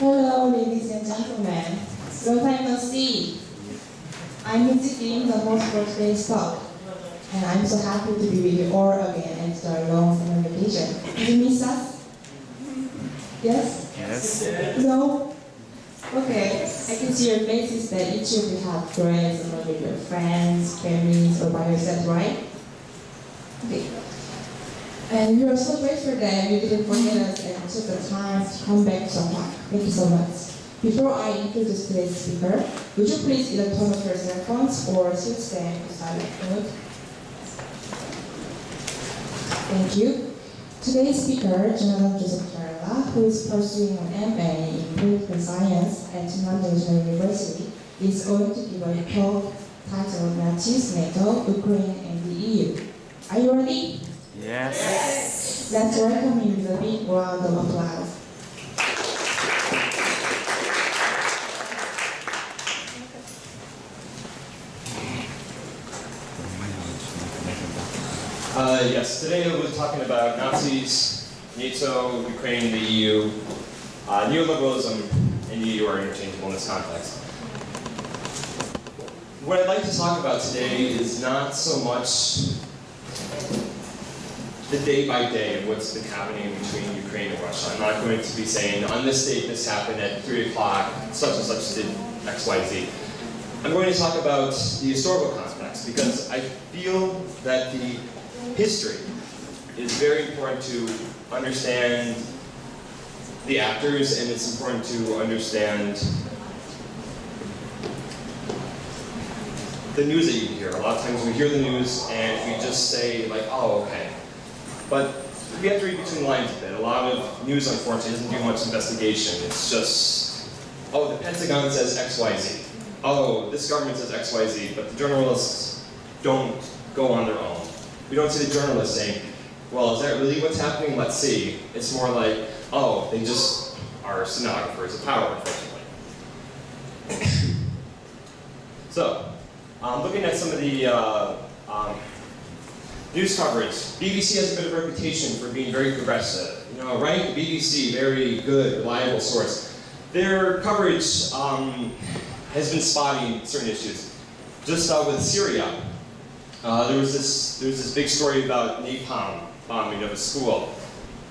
Hello, ladies and gentlemen. Long time no see. I'm visiting the most birthday stop, and I'm so happy to be with you all again after a long summer vacation. Did you miss us? Yes? Yes. No? Okay. I can see your faces that each of you have great summer with your friends, families, or by yourself, right? Okay. And we are so grateful that you didn't forget us and took the time to come back so much. Thank you so much. Before I introduce today's speaker, would you please either turn off your cell phones or switch them to silent mode? Thank you. Today's speaker, General Chiarella, who is pursuing an MA in political science at National University, is going to give a talk titled Nazis, NATO, Ukraine, and the EU. Are you ready? Yes. Let's welcome him with a big round of applause. Yes, today we'll be talking about Nazis, NATO, Ukraine, the EU, neoliberalism, and the EU are interchangeable in this context. What I'd like to talk about today is not so much the day by day of what's been happening between Ukraine and Russia. I'm not going to be saying, on this date this happened at 3 o'clock, such and such did X, Y, Z. I'm going to talk about the historical context because I feel that the history is very important to understand the actors, and it's important to understand the news that you hear. A lot of times we hear the news and we just say like, oh, okay. But we have to read between the lines a bit. A lot of news, unfortunately, doesn't do much investigation. It's just, oh, the Pentagon says X, Y, Z. Oh, this government says X, Y, Z, but the journalists don't go on their own. We don't see the journalists saying, well, is that really what's happening? Let's see. It's more like, oh, they just are stenographers of power, unfortunately. So, looking at some of the news coverage, BBC has a bit of a reputation for being very progressive. You know, right? The BBC, very good, reliable source. Their coverage has been spotting certain issues. Just with Syria, there was this big story about napalm bombing of a school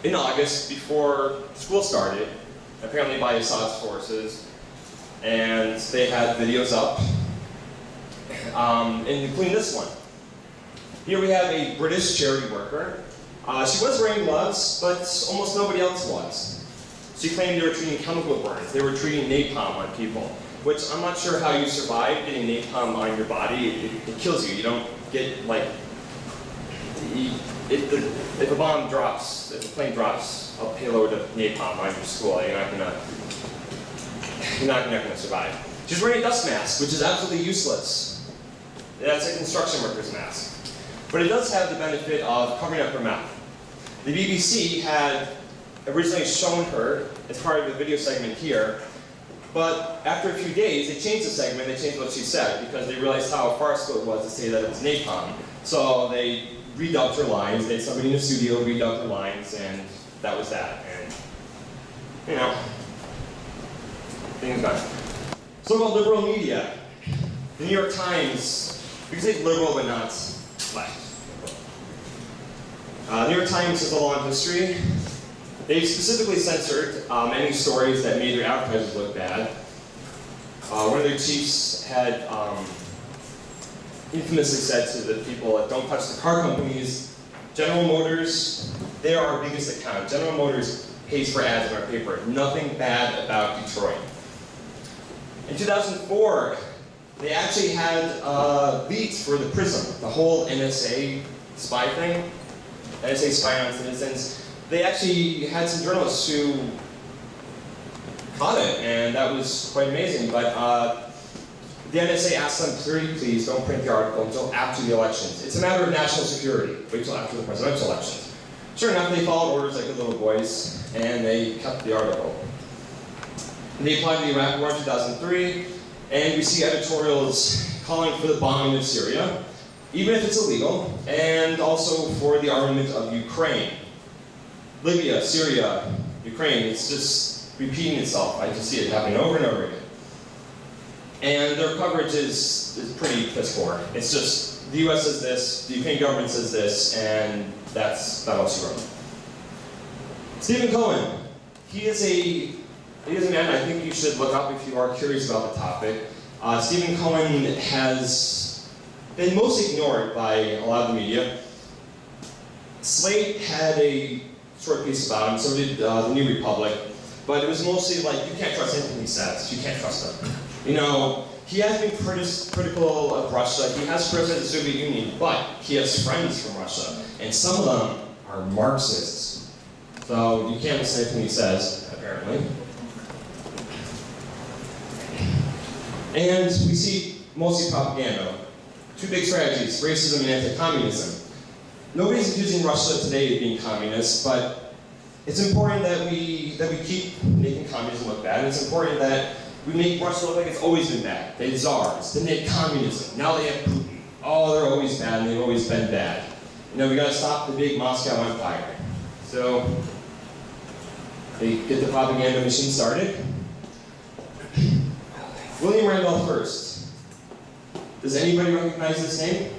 in August before school started, apparently by Assad's forces, and they had videos up, including this one. Here we have a British charity worker. She was wearing gloves, but almost nobody else was. She claimed they were treating chemical burns. They were treating napalm on people, which I'm not sure how you survive getting napalm on your body. It kills you. You don't get, like, if a bomb drops, if a plane drops a payload of napalm on your school, you're not gonna survive. She's wearing a dust mask, which is absolutely useless. That's a construction worker's mask. But it does have the benefit of covering up her mouth. The BBC had originally shown her as part of the video segment here, but after a few days, they changed the segment, they changed what she said, because they realized how farcical it was to say that it was napalm. So they redubbed her lines, they had somebody in the studio redubbed her lines, and that was that. And, you know, things gone. So-called liberal media. The New York Times, you can say liberal but not left. New York Times has a long history. They've specifically censored any stories that made their advertisers look bad. One of their chiefs had infamously said to the people that don't touch the car companies, General Motors, they are our biggest account. General Motors pays for ads in our paper. Nothing bad about Detroit. In 2004, they actually had leads for the PRISM, the whole NSA spy thing, NSA spying on citizens. They actually had some journalists who caught it, and that was quite amazing. But the NSA asked them, please don't print the article until after the elections. It's a matter of national security. Wait till after the presidential elections. Sure enough, they followed orders like the little boys, and they kept the article. And they applied to the Iraq War in 2003, and we see editorials calling for the bombing of Syria, even if it's illegal, and also for the armament of Ukraine. Libya, Syria, Ukraine, it's just repeating itself. I just see it happening over and over again. And their coverage is pretty piss poor. It's just, the US says this, the Ukrainian government says this, and that's about all she wrote. Stephen Cohen. He is a man I think you should look up if you are curious about the topic. Stephen Cohen has been mostly ignored by a lot of the media. Slate had a short piece about him, so did the New Republic, but it was mostly like, you can't trust anything he says, you can't trust him. You know, he has been critical of Russia, he has criticized the Soviet Union, but he has friends from Russia, and some of them are Marxists. So you can't listen to anything he says, apparently. And we see mostly propaganda. Two big strategies, racism and anti-communism. Nobody's accusing Russia today of being communist, but it's important that we keep making communism look bad. It's important that we make Russia look like it's always been bad. They had czars, then they had communism, now they have Putin. Oh, they're always bad and they've always been bad. You know, we gotta stop the big Moscow empire. So, they get the propaganda machine started. William Randolph Hearst. Does anybody recognize this name?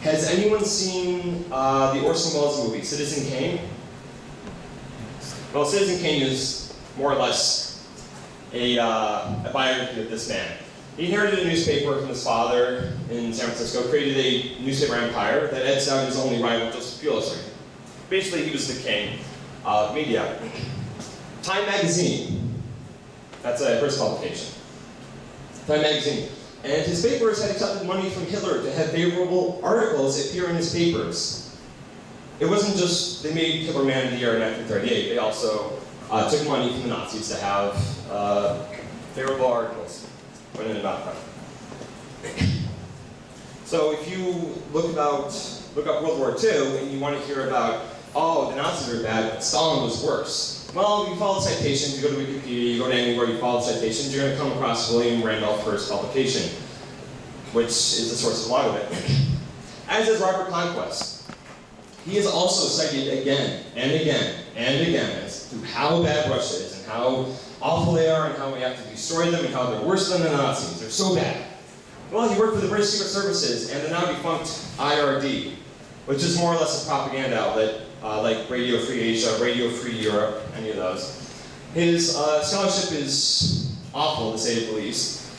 Has anyone seen the Orson Welles movie, Citizen Kane? Well, Citizen Kane is more or less a biography of this man. He inherited a newspaper from his father in San Francisco, created a newspaper empire that edged out his only rival, Joseph Pulitzer. Basically, he was the king of media. Time magazine, that's a first publication. Time magazine. And his papers had accepted money from Hitler to have favorable articles appear in his papers. It wasn't just they made Hitler Man of the Year in 1938, they also took money from the Nazis to have favorable articles put in about them. So if you look up World War II and you want to hear about, oh, the Nazis are bad, but Stalin was worse. Well, you follow citations, you go to Wikipedia, you go to anywhere, you follow citations, you're going to come across William Randolph Hearst's publication, which is the source of a lot of it. As is Robert Conquest. He is also cited again and again and again as to how bad Russia is and how awful they are and how we have to destroy them and how they're worse than the Nazis. They're so bad. Well, he worked for the British Secret Services and the now defunct IRD, which is more or less a propaganda outlet like Radio Free Asia, Radio Free Europe, any of those. His scholarship is awful, to say the least.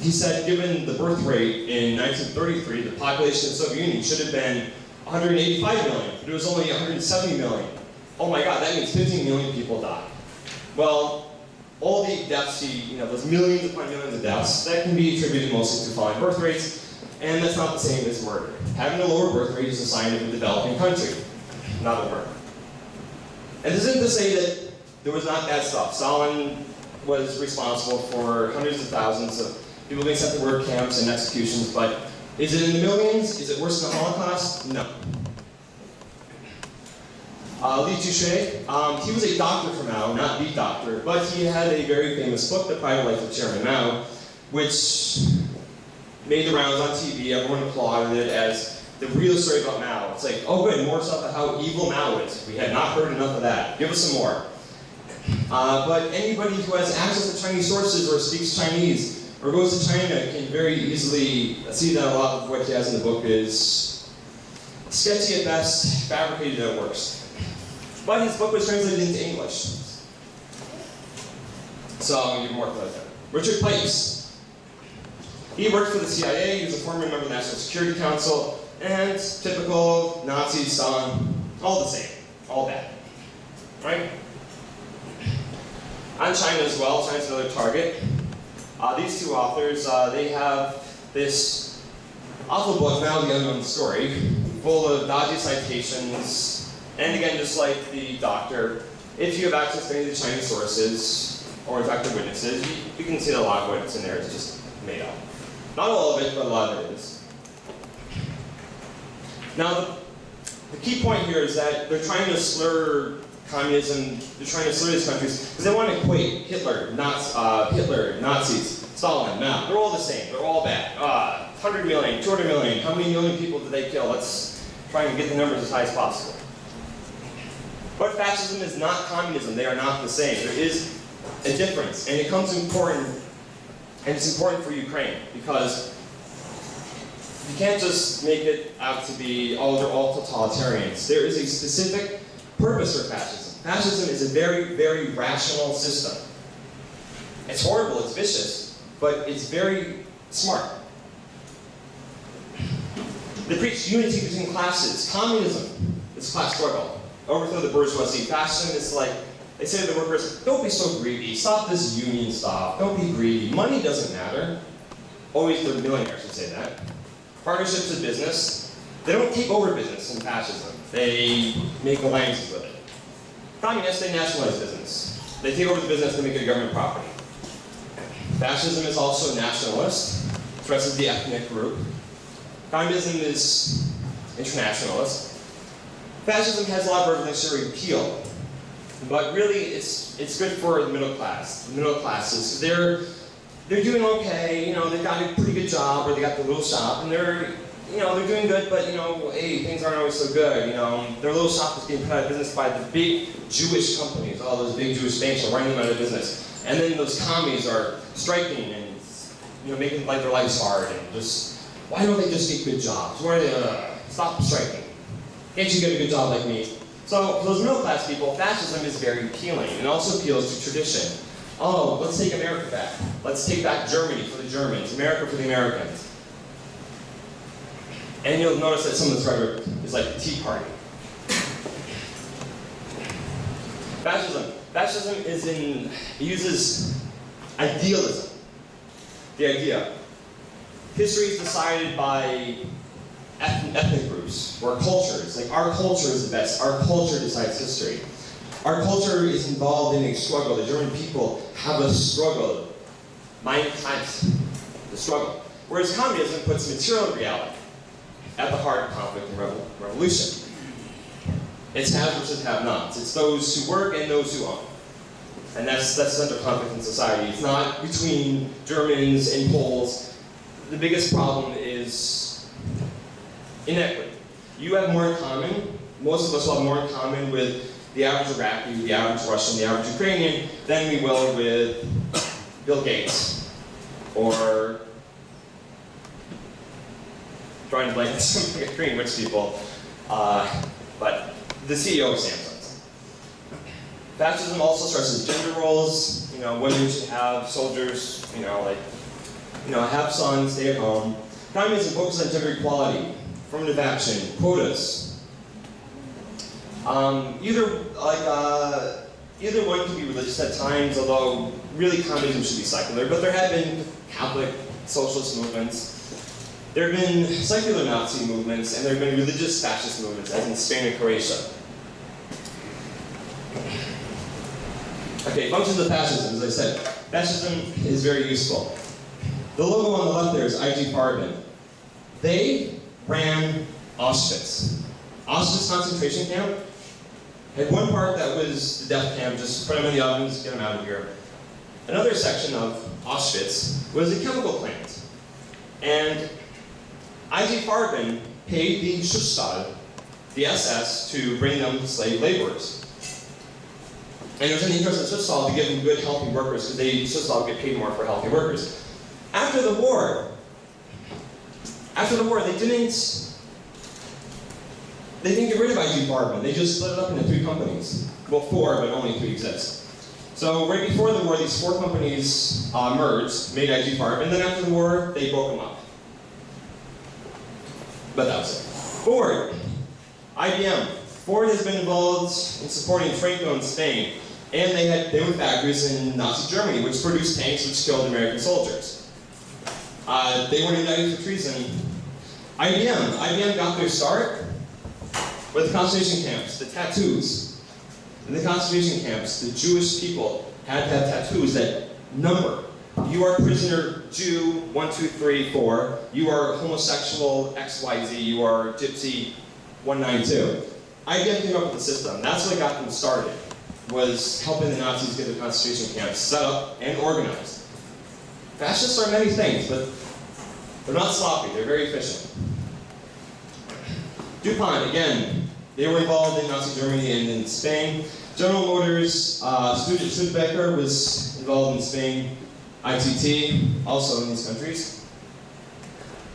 He said, given the birth rate in 1933, the population of the Soviet Union should have been 185 million, but it was only 170 million. Oh my God, that means 15 million people died. Well, all the deaths, those millions upon millions of deaths, that can be attributed mostly to falling birth rates. And that's not the same as murder. Having a lower birth rate is a sign of a developing country, not a murder. And this isn't to say that there was not bad stuff. Stalin was responsible for hundreds of thousands of people being sent to work camps and executions, but is it in the millions? Is it worse than the Holocaust? No. Li Touché, he was a doctor for Mao, not the doctor, but he had a very famous book, The Private Life of Chairman Mao, which made the rounds on TV. Everyone applauded it as the real story about Mao. It's like, oh good, more stuff about how evil Mao is. We had not heard enough of that. Give us some more. But anybody who has access to Chinese sources or speaks Chinese or goes to China can very easily see that a lot of what he has in the book is sketchy at best, fabricated at worst. But his book was translated into English. So you're more familiar with that. Richard Pipes. He worked for the CIA, he was a former member of the National Security Council, and typical Nazi, Stalin, all the same, all bad, right? On China as well, China's another target. These two authors, they have this awful book, Now the Unknown Story, full of dodgy citations, and again, just like the doctor, if you have access to any of the Chinese sources, or in fact the witnesses, you can see that a lot of what's in there is just made up. Not all of it, but a lot of it is. Now, the key point here is that they're trying to slur communism, they're trying to slur these countries, because they want to equate Hitler, Nazis, Stalin, Mao. They're all the same, they're all bad. 100 million, 200 million, how many million people did they kill? Let's try and get the numbers as high as possible. But fascism is not communism. They are not the same. There is a difference, and it comes important, and it's important for Ukraine, because you can't just make it out to be, oh, they're all totalitarians. There is a specific purpose for fascism. Fascism is a very, very rational system. It's horrible, it's vicious, but it's very smart. They preach unity between classes. Communism is class struggle. Overthrow the bourgeoisie. Fascism is like, they say to the workers, don't be so greedy. Stop this union stuff. Don't be greedy. Money doesn't matter. Always the millionaires should say that. Partnerships with business. They don't take over business in fascism. They make alliances with it. Communists, they nationalize business. They take over the business and make it a government property. Fascism is also nationalist. Stresses the ethnic group. Communism is internationalist. Fascism has a lot of revolutionary appeal, but really it's good for the middle class. The middle classes, they're doing okay. You know, they've got a pretty good job, or they got the little shop, and they're doing good. But hey, things aren't always so good. Their little shop is being put out of business by the big Jewish companies. All those big Jewish banks are running them out of business, and then those commies are striking and making their lives hard and just. Why don't they just get good jobs? Why do they stop striking? Can't you get a good job like me? So for those middle class people, fascism is very appealing. It also appeals to tradition. Oh, let's take America back. Let's take back Germany for the Germans, America for the Americans. And you'll notice that some of this rhetoric is like the Tea Party. Fascism it uses idealism. The idea. History is decided by ethnic groups or cultures. Like, our culture is the best. Our culture decides history. Our culture is involved in a struggle. The German people have a struggle. Mein Kampf, the struggle. Whereas communism puts material reality at the heart of conflict and revolution. It's haves versus have-nots. It's those who work and those who own. And that's the center of conflict in society. It's not between Germans and Poles. The biggest problem is inequity. You have more in common, most of us will have more in common with the average Iraqi, the average Russian, the average Ukrainian, than we will with Bill Gates, or trying to blame some Korean rich people, but the CEO of Samsung. Fascism also stresses gender roles. Women should have soldiers, have sons, stay at home. Communism focuses on gender equality, affirmative action, quotas. Either one can be religious at times, although really communism should be secular. But there have been Catholic socialist movements. There have been secular Nazi movements, and there have been religious fascist movements, as in Spain and Croatia. Okay, functions of fascism, as I said. Fascism is very useful. The logo on the left there is IG Farben. They ran Auschwitz. Auschwitz concentration camp had one part that was the death camp, just put them in the ovens, get them out of here. Another section of Auschwitz was a chemical plant. And IG Farben paid the Schutzstaat, the SS, to bring them slave laborers. And it was in the interest of Schutzstaat to give them good, healthy workers, because Schutzstaat would get paid more for healthy workers. After the war, they didn't get rid of IG Farben. They just split it up into 3 companies. Well, 4, but only 3 exist. So right before the war, these 4 companies merged, made IG Farben, and then after the war, they broke them up. But that was it. Ford, IBM. Ford has been involved in supporting Franco in Spain, and they were factories in Nazi Germany, which produced tanks which killed American soldiers. They were indicted for treason. IBM got their start with the concentration camps, the tattoos. In the concentration camps, the Jewish people had to have tattoos that number. You are prisoner Jew 1, 2, 3, 4. You are homosexual XYZ. You are gypsy 192. IBM came up with the system. That's what got them started, was helping the Nazis get their concentration camps set up and organized. Fascists are many things, but they're not sloppy. They're very efficient. DuPont, again, They were involved in Nazi Germany and in Spain. General Motors, Studebaker was involved in Spain. ITT, also in these countries.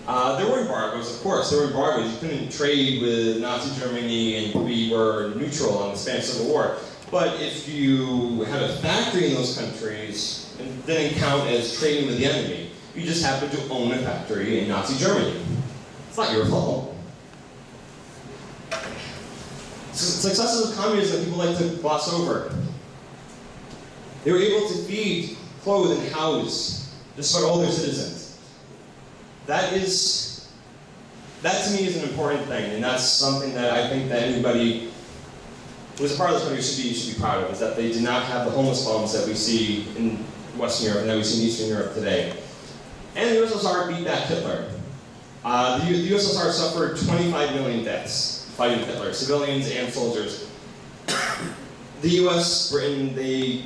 There were embargoes, of course. There were embargoes. You couldn't trade with Nazi Germany, and we were neutral on the Spanish Civil War. But if you had a factory in those countries, it didn't count as trading with the enemy. You just happened to own a factory in Nazi Germany. It's not your fault. Successes of communism people like to gloss over. They were able to feed, clothe, and house just about all their citizens. That to me is an important thing, and that's something that I think that anybody who is a part of this country should be proud of, is that they did not have the homeless bums that we see in Western Europe and that we see in Eastern Europe today. And the USSR beat back Hitler. The USSR suffered 25 million deaths fighting Hitler, civilians and soldiers. The US, Britain, they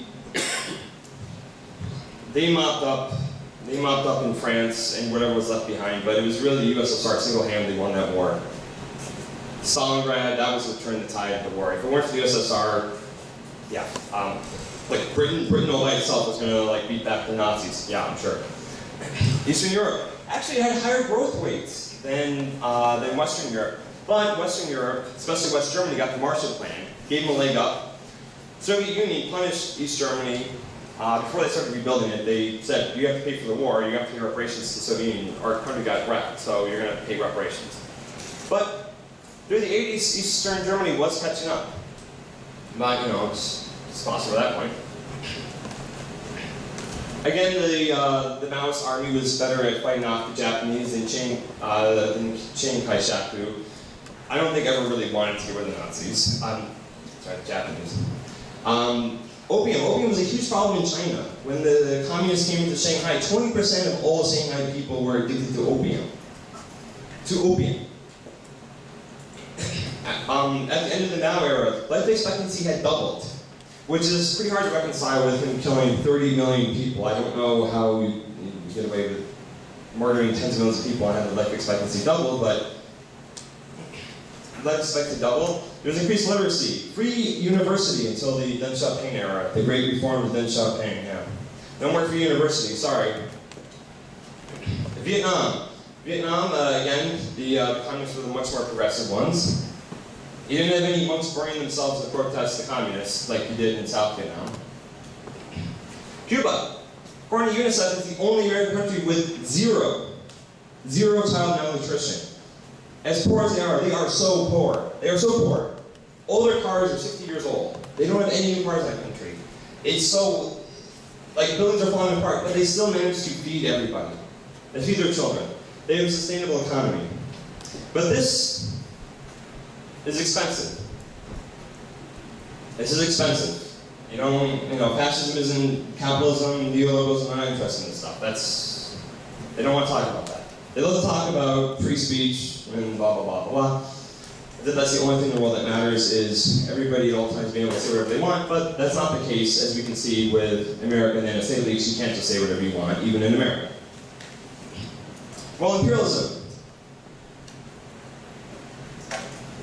mopped up in France and whatever was left behind, but it was really the USSR single-handedly won that war. Stalingrad, that was what turned the tide of the war. If it weren't for the USSR, yeah, like Britain all by itself was going to beat back the Nazis. Yeah, I'm sure. Eastern Europe actually had higher growth rates than Western Europe, but Western Europe, especially West Germany, got the Marshall Plan, gave them a leg up. Soviet Union punished East Germany. Before they started rebuilding it, they said, you have to pay for the war, you have to pay reparations to the Soviet Union. Our country got wrecked, so you're going to pay reparations. But through the 80s, Eastern Germany was catching up. But, it's possible at that point. Again, the Maoist army was better at fighting off the Japanese than Chiang Kai-shek, who I don't think ever really wanted to get rid of the Nazis. Sorry, the Japanese. Opium was a huge problem in China. When the communists came into Shanghai, 20% of all Shanghai people were addicted to opium. At the end of the Mao era, life expectancy had doubled, which is pretty hard to reconcile with him killing 30 million people. I don't know how you get away with murdering tens of millions of people and have the life expectancy double, but life expectancy double. There was increased literacy, free university until the Deng Xiaoping era, the great reform of Deng Xiaoping, yeah. No more free university, sorry. Vietnam, again, the communists were the much more progressive ones. You didn't have any monks burning themselves to protest the communists like you did in South Vietnam. Cuba, according to UNICEF, is the only American country with zero child malnutrition. As poor as they are so poor. They are so poor. All their cars are 60 years old. They don't have any new cars in that country. It's so, buildings are falling apart, but they still manage to feed everybody. They feed their children. They have a sustainable economy. But this is expensive. This is expensive. Fascism isn't capitalism, neoliberalism are not interested in this stuff. They don't want to talk about that. They love to talk about free speech and blah, blah, blah, blah, blah. That's the only thing in the world that matters, is everybody at all times being able to say whatever they want, but that's not the case, as we can see with America and the United States. At least you can't just say whatever you want, even in America. Well, imperialism.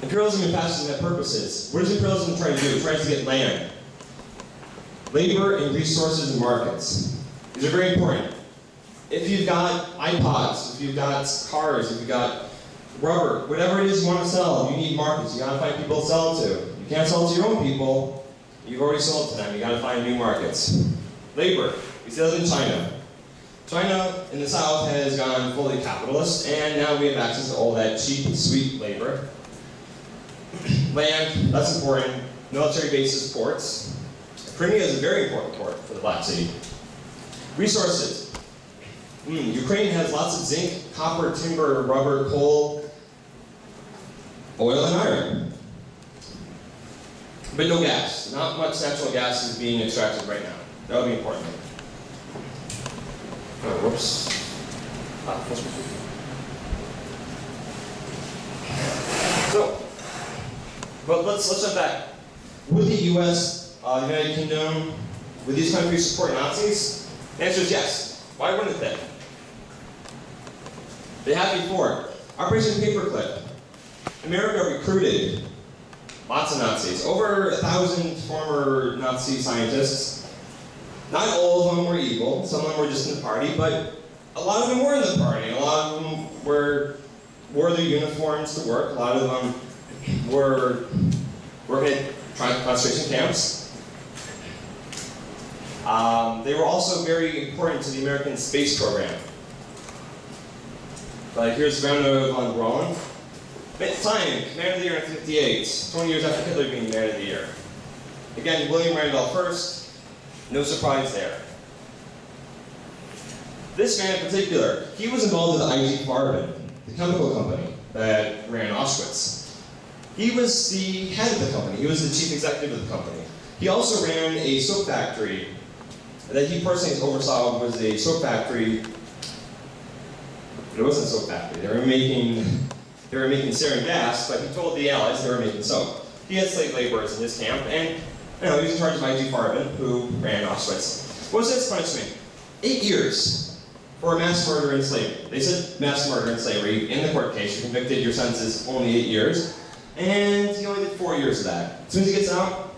Imperialism and fascism have purposes. What is imperialism trying to do? It tries to get land, labor, and resources and markets. These are very important. If you've got iPods, if you've got cars, if you've got rubber, whatever it is you want to sell, you need markets. You gotta find people to sell it to. You can't sell it to your own people. You've already sold it to them. You gotta find new markets. Labor. We see that in China. China in the South has gone fully capitalist, and now we have access to all that cheap, sweet labor. Land, that's important. Military bases, ports. Crimea is a very important port for the Black Sea. Resources. Ukraine has lots of zinc, copper, timber, rubber, coal, oil, and iron. But no gas. Not much natural gas is being extracted right now. That would be important. Oh, whoops. But let's jump back. Would the U.S., United Kingdom, would these countries support Nazis? The answer is yes. Why wouldn't they? They have before. Operation Paperclip. America recruited Lots of Nazis. Over 1,000 former Nazi scientists. Not all of them were evil. Some of them were just in the party, but a lot of them were in the party. A lot of them wore their uniforms to work. A lot of them were working at concentration camps. They were also very important to the American space program. Like here's Werner von Braun. At the time, Man of the Year in 1958, 20 years after Hitler being Man of the Year. Again, William Randolph Hearst, no surprise there. This man in particular, he was involved with IG Farben, the chemical company that ran Auschwitz. He was the head of the company. He was the chief executive of the company. He also ran a soap factory that he personally oversaw. Was a soap factory. It wasn't a soap factory. They were making sarin gas, but he told the Allies they were making soap. He had slave laborers in his camp, and he was in charge of IG Farben, who ran Auschwitz. What was his punishment? 8 years. For a mass murder and slavery. They said mass murder and slavery in the court case. You're convicted, your sentence is only 8 years. And he only did 4 years of that. As soon as he gets out,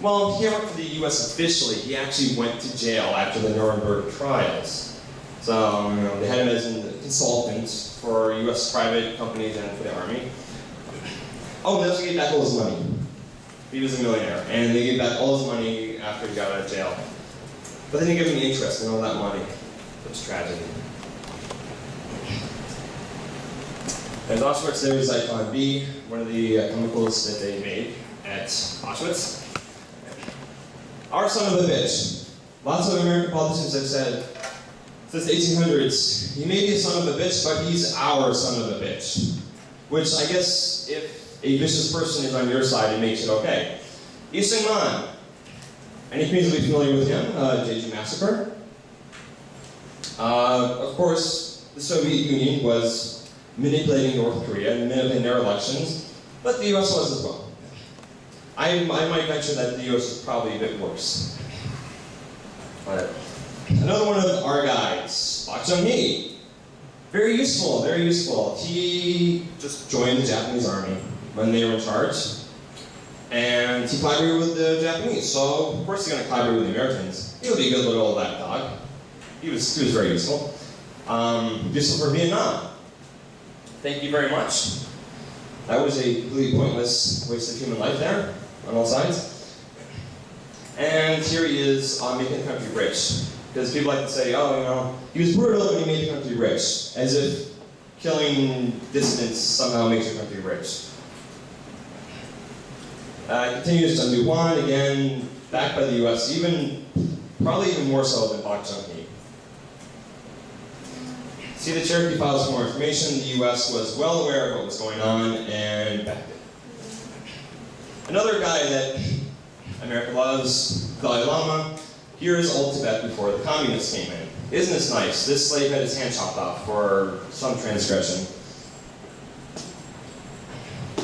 well, he worked for the US officially. He actually went to jail after the Nuremberg trials. So, they had him as a consultant for US private companies and for the army. Oh, they also gave back all his money. He was a millionaire. And they gave back all his money after he got out of jail. But they didn't give him the interest in all that money. It was tragedy. At Auschwitz, there was Zyklon B, one of the chemicals that they made at Auschwitz. Our son of a bitch. Lots of American politicians have said, since the 1800s, he may be a son of a bitch, but he's our son of a bitch. Which I guess, if a vicious person is on your side, it makes it okay. Yusung Man. Any Koreans will be familiar with him, Jeju Massacre. Of course, the Soviet Union was manipulating North Korea and manipulating their elections, but the US was as well. I might venture that the US is probably a bit worse. But another one of our guys, Park Chung-hee. Very useful, very useful. He just joined the Japanese army when they were in charge. And he collaborated with the Japanese, so of course he's going to collaborate with the Americans. He'll be a good little lapdog. He was very useful. Useful for Vietnam. Thank you very much. That was a completely pointless waste of human life there, on all sides. And here he is making the country rich. Because people like to say, oh, he was brutal and he made the country rich. As if killing dissidents somehow makes your country rich. Continues to do one, again, backed by the US, probably even more so than Park Chung-hee. See the Cherokee Files for more information. The US was well aware of what was going on and backed it. Another guy that America loves, Dalai Lama. Here's old Tibet before the communists came in. Isn't this nice? This slave had his hand chopped off for some transgression.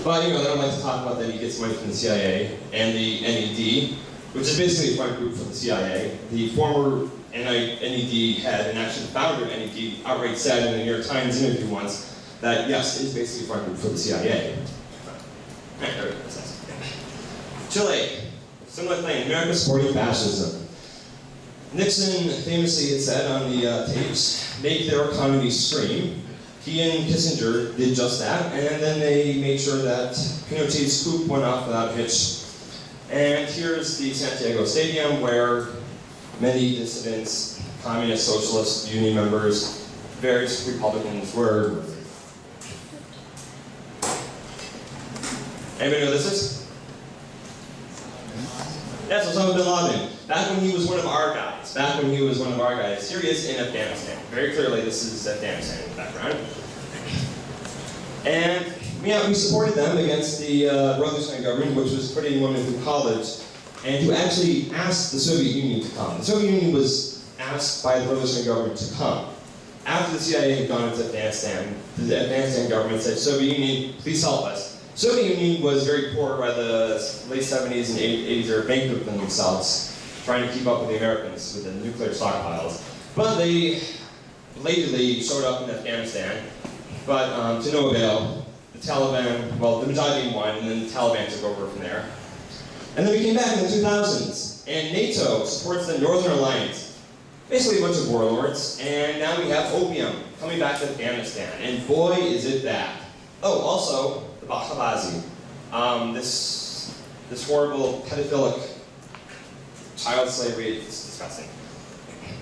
But they don't like to talk about that he gets money from the CIA and the NED, which is basically a front group for the CIA. The former NED head, and actually the founder of NED, outright said in a New York Times interview once that yes, it is basically a front group for the CIA. Chile, similar thing, America supporting fascism. Nixon famously had said on the tapes, make their economy scream. He and Kissinger did just that, and then they made sure that Pinochet's coup went off without a hitch. And here's the Santiago Stadium where many dissidents, communist, socialist, union members, various Republicans were murdered. Anybody know who this is? That's Osama bin Laden. Back when he was one of our guys. Here he is in Afghanistan. Very clearly, this is Afghanistan in the background. And we supported them against the revolutionary government, which was putting women through college, and who actually asked the Soviet Union to come. The Soviet Union was asked by the revolutionary government to come. After the CIA had gone into Afghanistan, the Afghanistan government said, Soviet Union, please help us. Soviet Union was very poor by the late 70s and 80s. They were bankrupting themselves, trying to keep up with the Americans with the nuclear stockpiles. But they showed up in Afghanistan, but to no avail. the Taliban, well, the Mujahideen won, and then the Taliban took over from there. And then we came back in the 2000s, and NATO supports the Northern Alliance. Basically a bunch of warlords, and now we have opium coming back to Afghanistan, and boy is it bad. Oh, also, the Bakhalazi. This horrible pedophilic child slavery, it's disgusting.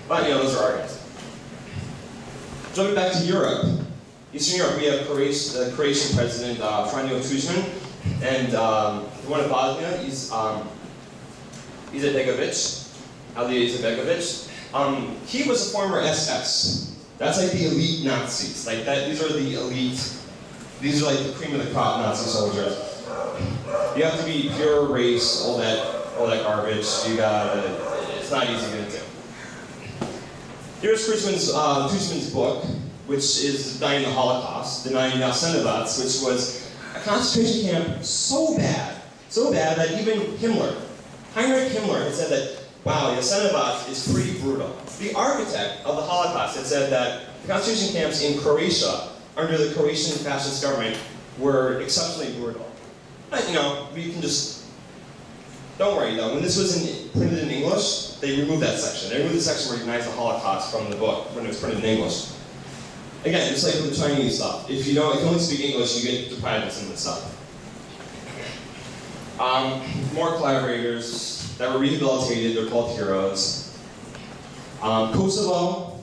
But, you know, those are our guys. Jumping back to Europe. Eastern Europe, we have the Croatian president, Franjo Tuđman, and the one in Bosnia, Alija Izetbegović. He was a former SS. That's like the elite Nazis. Like that, these are the elite, these are like the cream of the crop Nazi soldiers. You have to be pure race, all that garbage. It's not easy to do. Here's Tuđman's book, which is Denying the Holocaust, Denying Jasenovac, which was a concentration camp so bad that even Heinrich Himmler had said that, wow, Jasenovac is pretty brutal. The architect of the Holocaust had said that the concentration camps in Croatia, under the Croatian fascist government, were exceptionally brutal. But, you know, we can just, don't worry though, when this was printed in English, they removed that section. They removed the section where it denies the Holocaust from the book when it was printed in English. Again, just like with the Chinese stuff. If you only speak English, you get deprived of some of the stuff. More collaborators that were rehabilitated, they're called heroes. Kosovo,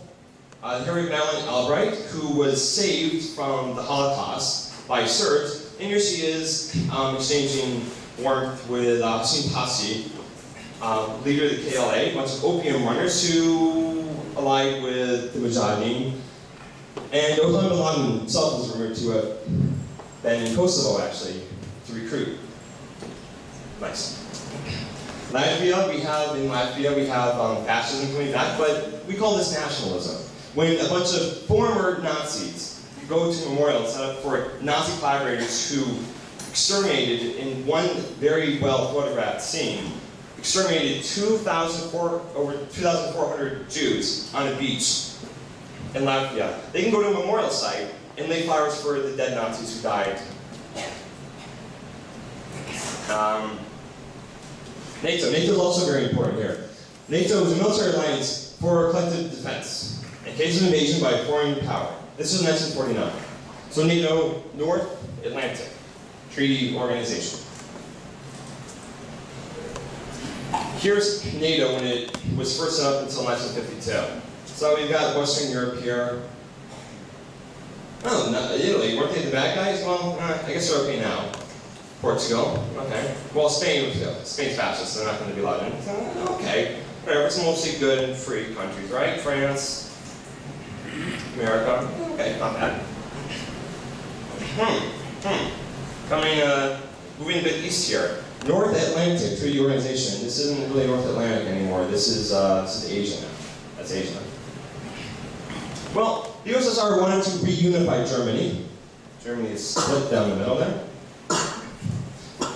Harry Valiant Albright, who was saved from the Holocaust by Serbs, and here she is exchanging warmth with Hashim Tasi, leader of the KLA, a bunch of opium runners who allied with the Mujahideen. And Osama bin Laden himself was rumored to have been in Kosovo, actually, to recruit. Nice. Latvia, we have fascism coming back, but we call this nationalism. When a bunch of former Nazis go to a memorial and set up for Nazi collaborators who exterminated, in one very well photographed scene, exterminated over 2,400 Jews on a beach in Latvia. They can go to a memorial site and lay flowers for the dead Nazis who died. NATO is also very important here. NATO is a military alliance for collective defense in case of invasion by a foreign power. This was 1949. So NATO, North Atlantic Treaty Organization. Here's NATO when it was first set up until 1952. So we've got Western Europe here. Oh, no, Italy, weren't they the bad guys? Well, I guess they're okay now. Portugal, okay. Well, Spain's fascist, so they're not going to be allowed in. Okay, whatever, it's mostly good and free countries, right? France, America, okay, not bad. Moving a bit east here. North Atlantic Treaty Organization. This isn't really North Atlantic anymore. This is Asia now. That's Asia. Well, the USSR wanted to reunify Germany. Germany is split down the middle there.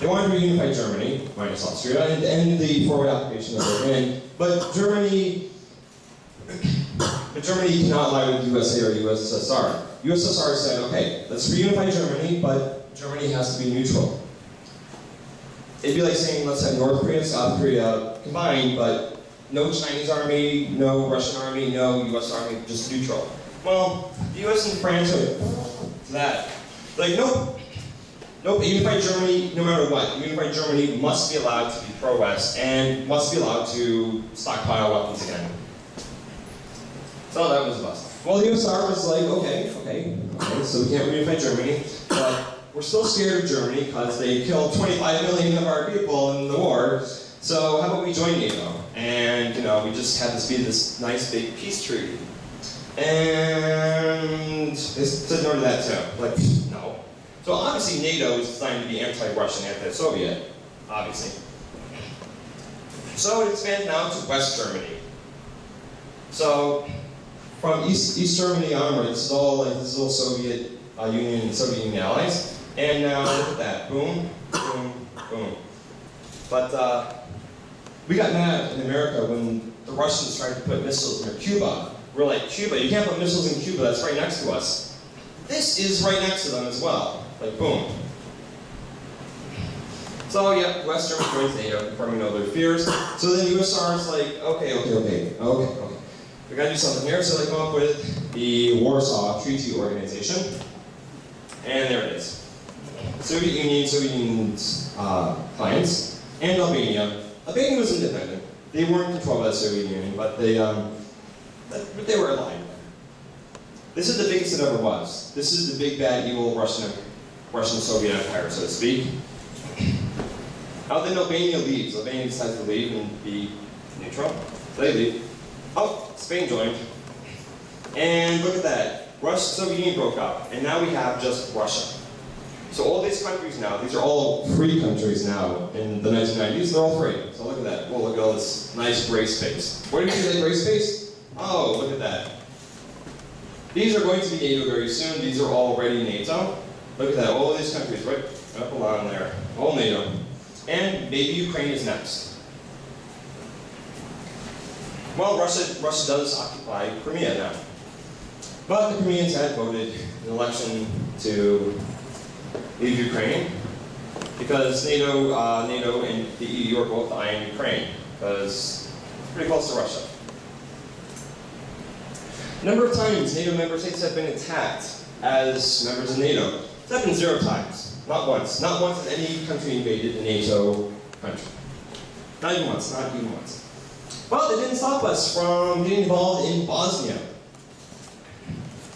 They wanted to reunify Germany, minus Austria, and end the forward occupation of Berlin. But Germany cannot ally with USA or USSR. USSR said, okay, let's reunify Germany, but Germany has to be neutral. It'd be like saying, let's have North Korea and South Korea combined, but no Chinese army, no Russian army, no US army, just neutral. Well, the US and France are that. Like, nope, unified Germany, no matter what, unified Germany must be allowed to be pro-West and must be allowed to stockpile weapons again. So that was a bust. Well, the USSR was like, okay, so we can't reunify Germany, but we're still scared of Germany because they killed 25 million of our people in the war. So how about we join NATO? And we just have this be this nice big peace treaty. And they said no to that too. Like, no. So obviously NATO is designed to be anti-Russian, anti-Soviet, obviously. So it expands now to West Germany. So from East Germany onwards, it's all like this little Soviet Union and Soviet Union allies. And now look at that, boom, boom, boom. But we got mad in America when the Russians tried to put missiles near Cuba. We're like, Cuba, you can't put missiles in Cuba, that's right next to us. This is right next to them as well. Like, boom. So, yeah, West Germany joins NATO, confirming all their fears. So then USSR is like, okay. We gotta do something here. So they come up with the Warsaw Treaty Organization. And there it is. Soviet Union's clients, and Albania. Albania was independent. They weren't controlled by the Soviet Union, but they were aligned. This is the biggest it ever was. This is the big bad evil Russian Soviet Empire, so to speak. Now then Albania leaves. Albania decides to leave and be neutral. So they leave. Oh, Spain joined. And look at that. Soviet Union broke up, and now we have just Russia. So all these countries now, these are all free countries now in the 1990s, they're all free. So look at that. Well, look at all this nice gray space. What do you mean by gray space? Oh, look at that. These are going to be NATO very soon. These are already NATO. Look at that. All of these countries right up along there. All NATO. And maybe Ukraine is next. Well, Russia does occupy Crimea now. But the Crimeans had voted in an election to leave Ukraine because NATO and the EU are both eyeing Ukraine because it's pretty close to Russia. A number of times NATO member states have been attacked as members of NATO. It's happened 0 times. Not once. Not once has any country invaded a NATO country. Not even once. Not even once. Well, that didn't stop us from getting involved in Bosnia.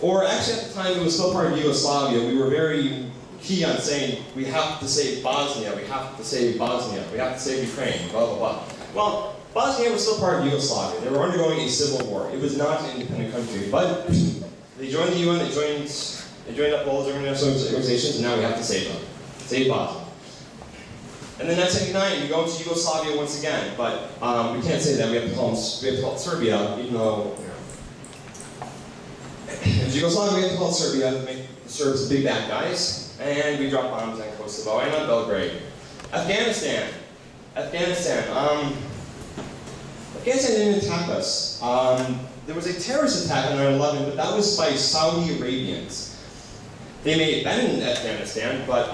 Or actually at the time it was still part of Yugoslavia, we were very key on saying we have to save Bosnia, we have to save Bosnia, we have to save Ukraine, blah, blah, blah. Well, Bosnia was still part of Yugoslavia. They were undergoing a civil war. It was not an independent country, but they joined the UN, they joined up all those international organizations, and now we have to save them. Save Bosnia. And then 1979, we go to Yugoslavia once again, but we can't say that. We have to call it Serbia, even though it was Yugoslavia, we have to call it Serbia to make the Serbs the big bad guys, and we drop bombs on Kosovo and on Belgrade. Afghanistan didn't attack us. There was a terrorist attack on 9/11, but that was by Saudi Arabians. They may have been in Afghanistan, but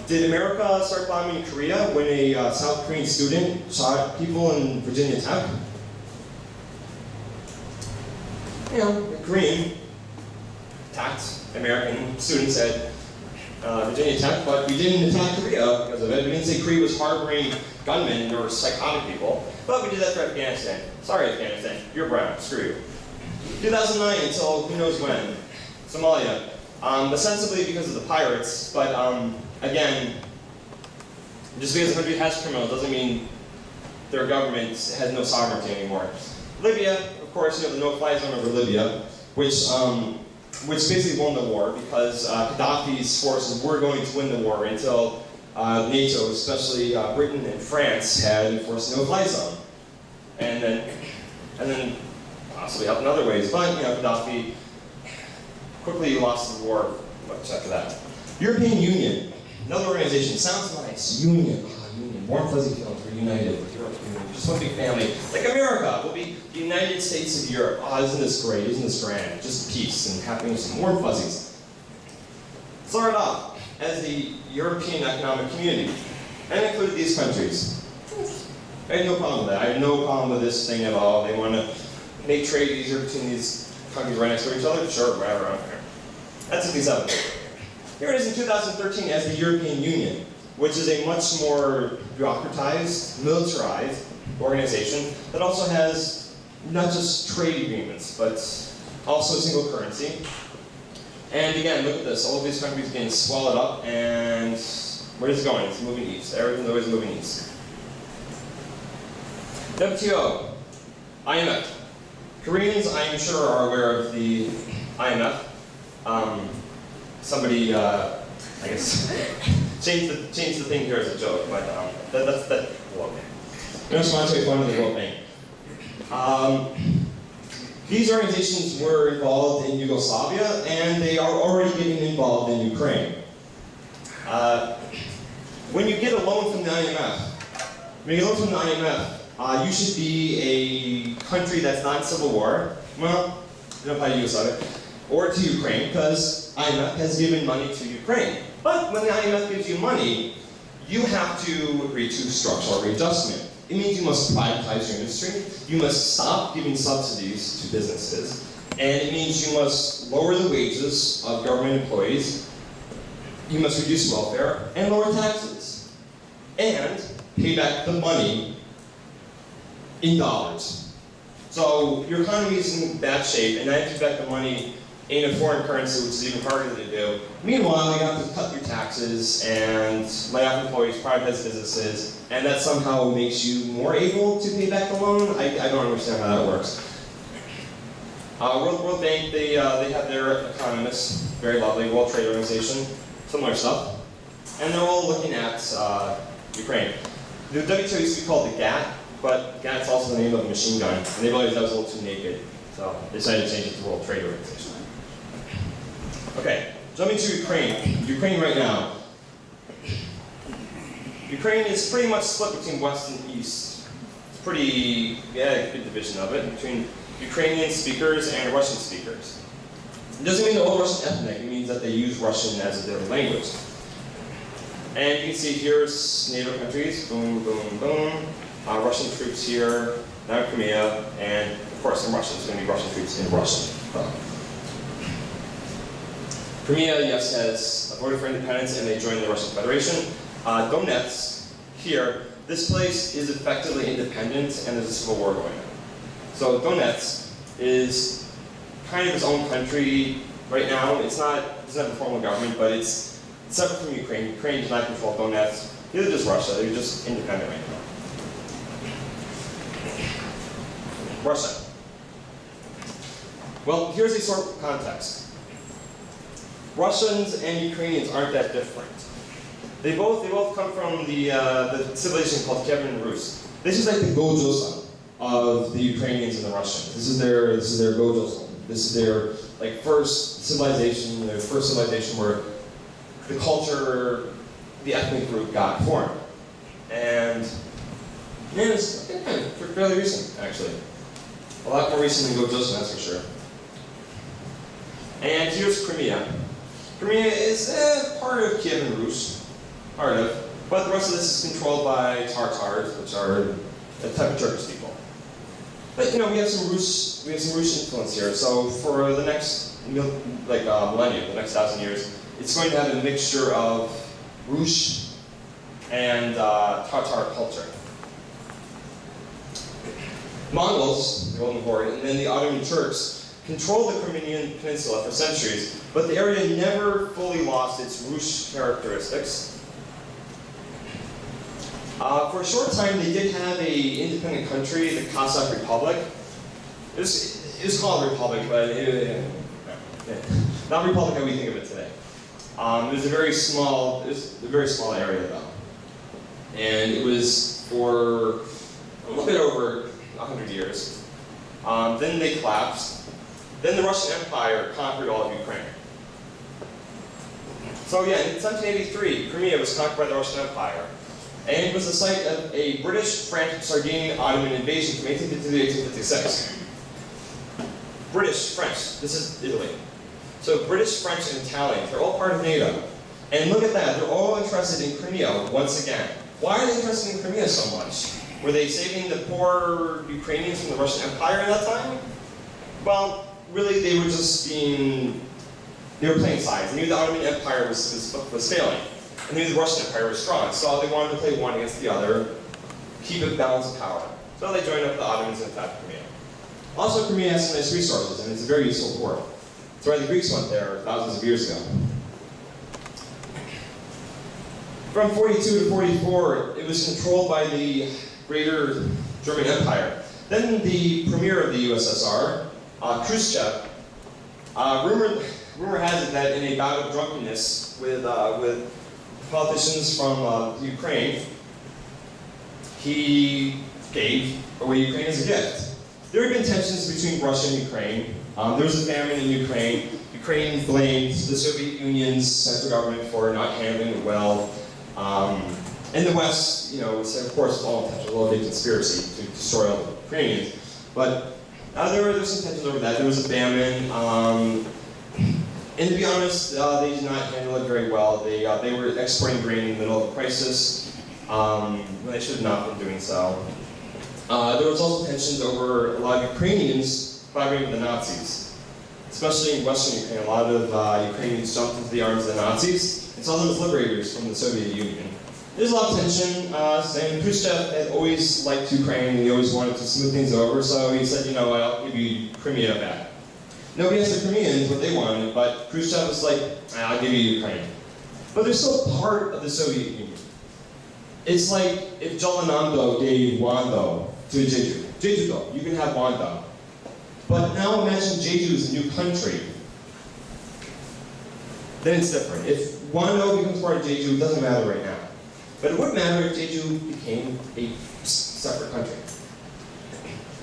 did America start bombing Korea when a South Korean student shot people in Virginia Tech? You know, the Korean attacked American students at Virginia Tech, but we didn't attack Korea because of it. We didn't say Korea was harboring gunmen or psychotic people, but we did that for Afghanistan. Sorry, Afghanistan, you're brown, screw you. 2009 until who knows when. Somalia. Ostensibly because of the pirates, but again, just because a country has criminals doesn't mean their government has no sovereignty anymore. Libya, of course, you know, the no-fly zone over Libya, which basically won the war because Gaddafi's forces were going to win the war until NATO, especially Britain and France, had enforced a no-fly zone, and then possibly helped in other ways. But you know, Gaddafi quickly lost the war much after that. European Union, another organization. Sounds nice. Union. Union. Warm fuzzy feelings. We're united with Europe. Just one big family. Like America will be the United States of Europe. Oh, isn't this great? Isn't this grand? Just peace and happiness and warm fuzzies. Started off as the European Economic Community and included these countries. I had no problem with that. I had no problem with this thing at all. They want to make trade easier between these countries right next to each other? Sure, whatever, I don't care. That's 67. Here it is in 2013 as the European Union, which is a much more bureaucratized, militarized organization that also has not just trade agreements, but also a single currency. And again, look at this. All of these countries getting swallowed up, and where is it going? It's moving east. Everything's always moving east. WTO, IMF. Koreans, I'm sure, are aware of the IMF. Somebody, I guess, changed the thing here as a joke, but that's well, okay. I just want to make fun of the whole thing. These organizations were involved in Yugoslavia, and they are already getting involved in Ukraine. When you get a loan from the IMF, you should be a country that's not in civil war. Well, you don't apply to Yugoslavia. or to Ukraine, because IMF has given money to Ukraine. But when the IMF gives you money, you have to agree to structural readjustment. It means you must privatize your industry, you must stop giving subsidies to businesses, and it means you must lower the wages of government employees, you must reduce welfare, and lower taxes, and pay back the money in dollars. So your economy is in bad shape, and now you have to pay back the money in a foreign currency, which is even harder to do. Meanwhile, you have to cut your taxes and lay off employees, privatize businesses, and that somehow makes you more able to pay back the loan. I don't understand how that works. World Bank, they have their economists, very lovely, World Trade Organization, similar stuff, and they're all looking at Ukraine. The WTO used to be called the GATT, but GATT's also the name of a machine gun, and they realized that was a little too naked, so they decided to change it to World Trade Organization. Okay, jumping to Ukraine. Ukraine right now. Ukraine is pretty much split between West and East. It's pretty, good division of it, between Ukrainian speakers and Russian speakers. It doesn't mean they're all Russian ethnic, it means that they use Russian as their language. And you can see here's NATO countries, boom, boom, boom. Russian troops here, now Crimea, and of course in Russia, there's going to be Russian troops in Russia. Crimea, yes, has voted for independence and they joined the Russian Federation. Donetsk, here, this place is effectively independent and there's a civil war going on. So Donetsk is kind of its own country right now. It doesn't have a formal government, but it's separate from Ukraine. Ukraine does not control Donetsk. Neither does Russia. They're just independent right now. Russia. Well, here's a sort of context. Russians and Ukrainians aren't that different. They both come from the civilization called Kievan Rus. This is like the Gojoseon of the Ukrainians and the Russians. This is their Gojoseon. This is their first civilization where the culture, the ethnic group got formed. And it's fairly recent, actually. A lot more recent than Gojoseon, that's for sure. And here's Crimea. Crimea is part of Kievan Rus, but the rest of this is controlled by Tartars, which are a type of Turkish people. But we have some Rus influence here. So for the next millennium, the next 1,000 years, it's going to have a mixture of Rus and Tartar culture. Mongols, the Golden Horde, and then the Ottoman Turks controlled the Crimean Peninsula for centuries, but the area never fully lost its Rus characteristics. For a short time, they did have an independent country, the Cossack Republic. It was called a republic, but not a republic how we think of it today. It was a very small area though, and it was for a little bit over 100 years. Then they collapsed. Then the Russian Empire conquered all of Ukraine. So yeah, in 1783, Crimea was conquered by the Russian Empire. And it was the site of a British, French, Sardinian, Ottoman invasion from 1850 to 1856. British, French, this is Italy. So British, French, and Italians, they're all part of NATO. And look at that, they're all interested in Crimea once again. Why are they interested in Crimea so much? Were they saving the poor Ukrainians from the Russian Empire at that time? Well, really, they were just they were playing sides. They knew the Ottoman Empire was failing. And they knew the Russian Empire was strong. So they wanted to play one against the other, keep a balance of power. So they joined up the Ottomans and attacked Crimea. Also, Crimea has some nice resources, and it's a very useful port. That's why the Greeks went there thousands of years ago. From 42 to 44, it was controlled by the Greater German Empire. Then the premier of the USSR, Khrushchev, rumor has it that in a bout of drunkenness with politicians from Ukraine, he gave away Ukraine as a gift. There had been tensions between Russia and Ukraine. There was a famine in Ukraine. Ukraine blamed the Soviet Union's central government for not handling it well. And the West, said, of course, it's all intentional, a big conspiracy to destroy all the Ukrainians. But there were some tensions over that. There was a famine. And to be honest, they did not handle it very well. They were exporting grain in the middle of a crisis when they should have not been doing so. There was also tensions over a lot of Ukrainians collaborating with the Nazis, especially in Western Ukraine. A lot of Ukrainians jumped into the arms of the Nazis and saw them as liberators from the Soviet Union. There's a lot of tension, and Khrushchev had always liked Ukraine, and he always wanted to smooth things over, so he said, you know what, I'll give you Crimea back. Nobody asked the Crimeans what they wanted, but Khrushchev was like, I'll give you Ukraine. But they're still part of the Soviet Union. It's like if Jeollanam-do gave Wando to Jeju. Jeju-do, you can have Wando. But now imagine Jeju is a new country. Then it's different. If Wando becomes part of Jeju, it doesn't matter right now. But it would matter if Jeju became a separate country.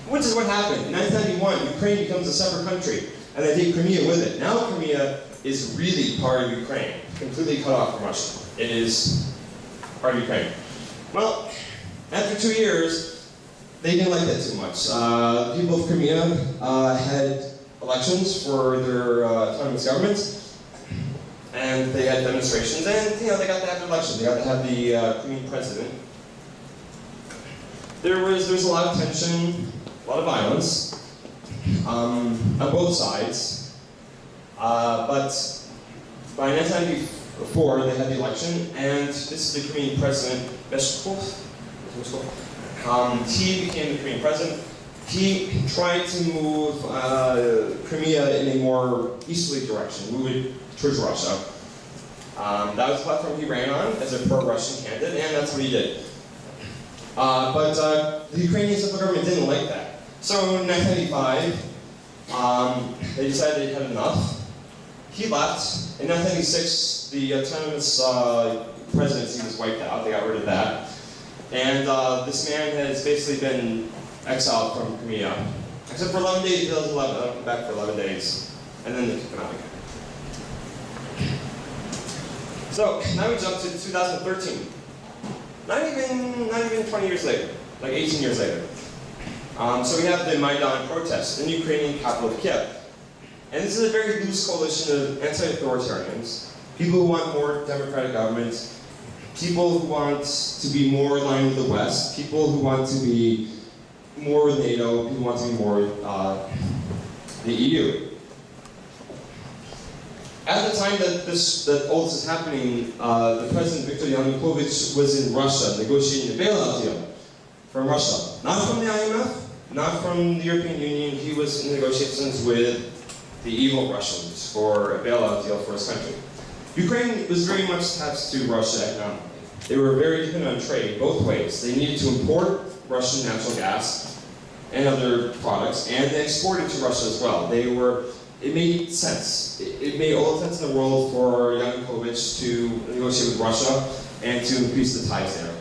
Which is what happened. In 1991, Ukraine becomes a separate country, and they take Crimea with it. Now Crimea is really part of Ukraine, completely cut off from Russia. It is part of Ukraine. Well, after 2 years, they didn't like that too much. The people of Crimea had elections for their autonomous government, and they had demonstrations, and they got to have an election. They got to have the Crimean president. There was a lot of tension, a lot of violence on both sides. But by 1994, they had the election, and this is the Crimean president, Beshkov. He became the Crimean president. He tried to move Crimea in a more easterly direction, move it towards Russia. That was the platform he ran on as a pro-Russian candidate, and that's what he did. But the Ukrainian civil government didn't like that. So in 1995, they decided they had enough. He left. In 1996, the autonomous presidency was wiped out. They got rid of that. And this man has basically been exiled from Crimea. Except for 11 days, he doesn't come back for 11 days. And then they kick him out again. So now we jump to 2013. Not even 20 years later, like 18 years later. So we have the Maidan protests in the Ukrainian capital of Kiev. And this is a very loose coalition of anti-authoritarians, people who want more democratic government, people who want to be more aligned with the West, people who want to be more with NATO, people who want to be more with the EU. At the time that all this is happening, the President Viktor Yanukovych was in Russia negotiating a bailout deal from Russia. Not from the IMF, not from the European Union. He was in negotiations with the evil Russians for a bailout deal for his country. Ukraine was very much attached to Russia economically. They were very dependent on trade both ways. They needed to import Russian natural gas and other products, and they exported to Russia as well. It made sense. It made all the sense in the world for Yanukovych to negotiate with Russia and to increase the ties there.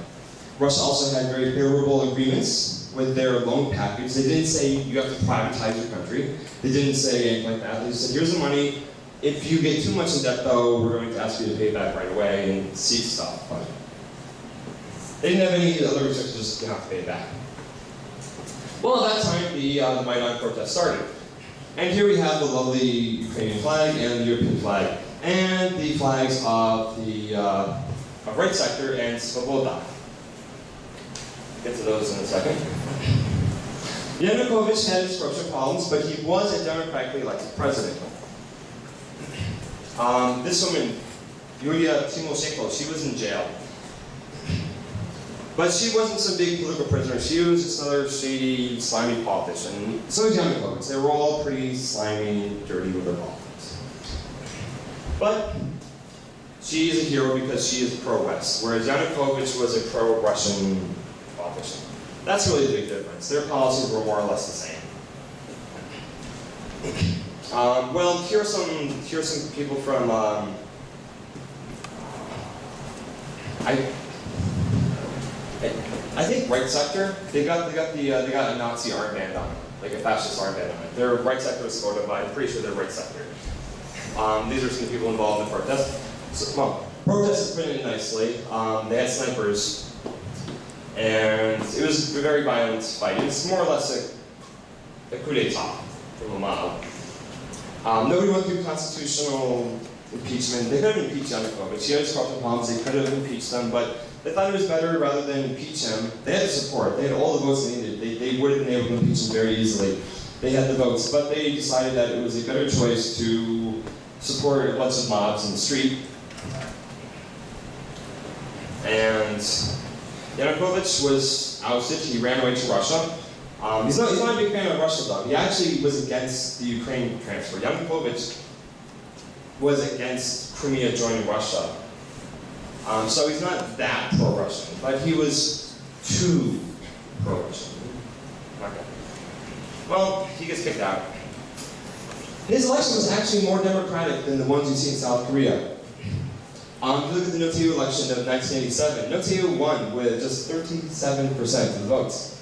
Russia also had very favorable agreements with their loan package. They didn't say you have to privatize your country. They didn't say anything like that. They just said, here's the money. If you get too much in debt, though, we're going to ask you to pay it back right away and see stuff. But they didn't have any other restrictions, you have to pay it back. Well, at that time, the Maidan protest started. And here we have the lovely Ukrainian flag and the European flag, and the flags of the Right Sector and Svoboda. Get to those in a second. Yanukovych had his corruption problems, but he was a democratically elected president. This woman, Yulia Tymoshenko, she was in jail. But she wasn't some big political prisoner. She was just another shady, slimy politician. So was Yanukovych. They were all pretty slimy, dirty with their politics. But she is a hero because she is pro-West, whereas Yanukovych was a pro-Russian politician. That's really the big difference. Their policies were more or less the same. Well, here are some people from I think Right Sector. They got a Nazi armband on it, like a fascist armband on it. Their Right Sector is sort of, I'm pretty sure they're Right Sector. These are some people involved in the protest. So, well, protest is put in nicely. They had snipers, and it was a very violent fight. It's more or less a coup d'état from a mob. Nobody went through constitutional impeachment. They could have impeached Yanukovych. He had his corruption problems. They could have impeached him, but they thought it was better rather than impeach him. They had the support. They had all the votes they needed. They would have been able to impeach him very easily. They had the votes, but they decided that it was a better choice to support a bunch of mobs in the street. And Yanukovych was ousted. He ran away to Russia. He's not a big fan of Russia, though. He actually was against the Ukraine transfer. Yanukovych was against Crimea joining Russia. So he's not that pro-Russian, but he was too pro-Russian. Okay. Well, he gets kicked out. His election was actually more democratic than the ones you see in South Korea. If you look at the NATO election of 1987, NATO won with just 37% of the votes.